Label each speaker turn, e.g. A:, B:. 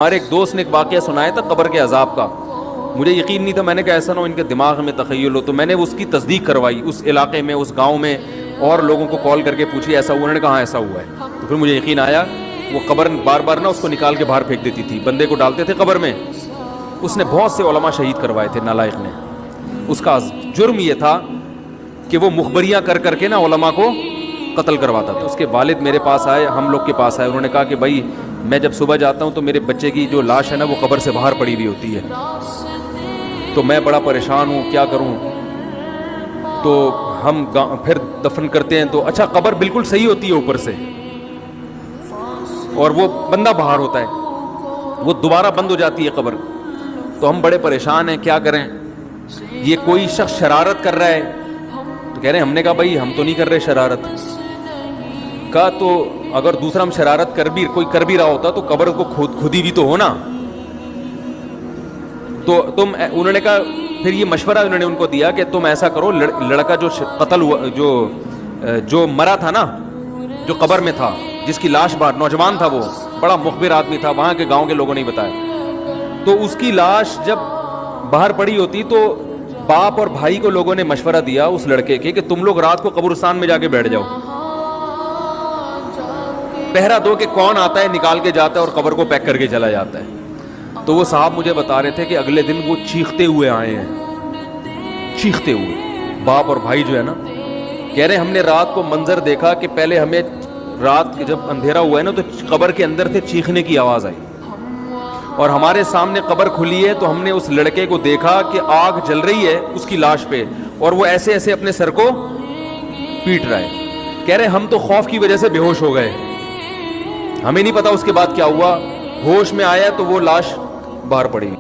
A: ہمارے ایک دوست نے ایک واقعہ سنایا تھا قبر کے عذاب کا. مجھے یقین نہیں تھا. میں نے کہا ایسا نہ ہو ان کے دماغ میں تخیل ہو. تو میں نے اس کی تصدیق کروائی اس علاقے میں, اس گاؤں میں, اور لوگوں کو کال کر کے پوچھی ایسا ہوا. انہوں نے کہا ہاں ایسا ہوا ہے. تو پھر مجھے یقین آیا. وہ قبر بار بار نا اس کو نکال کے باہر پھینک دیتی تھی, بندے کو ڈالتے تھے قبر میں. اس نے بہت سے علماء شہید کروائے تھے نالائق نے. اس کا جرم یہ تھا کہ وہ مخبریاں کر کر کے نا علماء کو قتل کرواتا تھا. اس کے والد میرے پاس آئے, ہم لوگ کے پاس آئے. انہوں نے کہا کہ بھائی میں جب صبح جاتا ہوں تو میرے بچے کی جو لاش ہے نا وہ قبر سے باہر پڑی ہوئی ہوتی ہے, تو میں بڑا پریشان ہوں, کیا کروں. تو ہم پھر دفن کرتے ہیں تو اچھا قبر بالکل صحیح ہوتی ہے اوپر سے, اور وہ بندہ باہر ہوتا ہے, وہ دوبارہ بند ہو جاتی ہے قبر. تو ہم بڑے پریشان ہیں, کیا کریں. یہ کوئی شخص شرارت کر رہا ہے. تو کہہ رہے ہیں, ہم نے کہا بھائی ہم تو نہیں کر رہے شرارت. کہا تو اگر دوسرا ہم شرارت کوئی کر بھی رہا ہوتا تو قبر کو کھودی بھی تو ہونا. تو تم, انہوں نے کہا پھر یہ مشورہ انہوں نے ان کو دیا کہ تم ایسا کرو, لڑکا جو قتل ہوا, جو مرا تھا نا, جو قبر میں تھا, جس کی لاش باہر, نوجوان تھا, وہ بڑا مخبر آدمی تھا, وہاں کے گاؤں کے لوگوں نے بتایا. تو اس کی لاش جب باہر پڑی ہوتی تو باپ اور بھائی کو لوگوں نے مشورہ دیا اس لڑکے کے کہ تم لوگ رات کو قبرستان میں جا کے بیٹھ جاؤ, پہرا دو کہ کون آتا ہے نکال کے جاتا ہے اور قبر کو پیک کر کے چلا جاتا ہے. تو وہ صاحب مجھے بتا رہے تھے کہ اگلے دن وہ چیختے ہوئے آئے ہیں, چیختے ہوئے, باپ اور بھائی جو ہے نا. کہہ رہے ہم نے رات کو منظر دیکھا کہ پہلے ہمیں رات جب اندھیرا ہوا ہے نا تو قبر کے اندر سے چیخنے کی آواز آئی, اور ہمارے سامنے قبر کھلی ہے تو ہم نے اس لڑکے کو دیکھا کہ آگ جل رہی ہے اس کی لاش پہ, اور وہ ایسے ایسے اپنے سر کو پیٹ رہا ہے. کہہ رہے ہم تو خوف کی وجہ سے بے ہوش ہو گئے, ہمیں نہیں پتا اس کے بعد کیا ہوا. ہوش میں آیا تو وہ لاش باہر پڑی.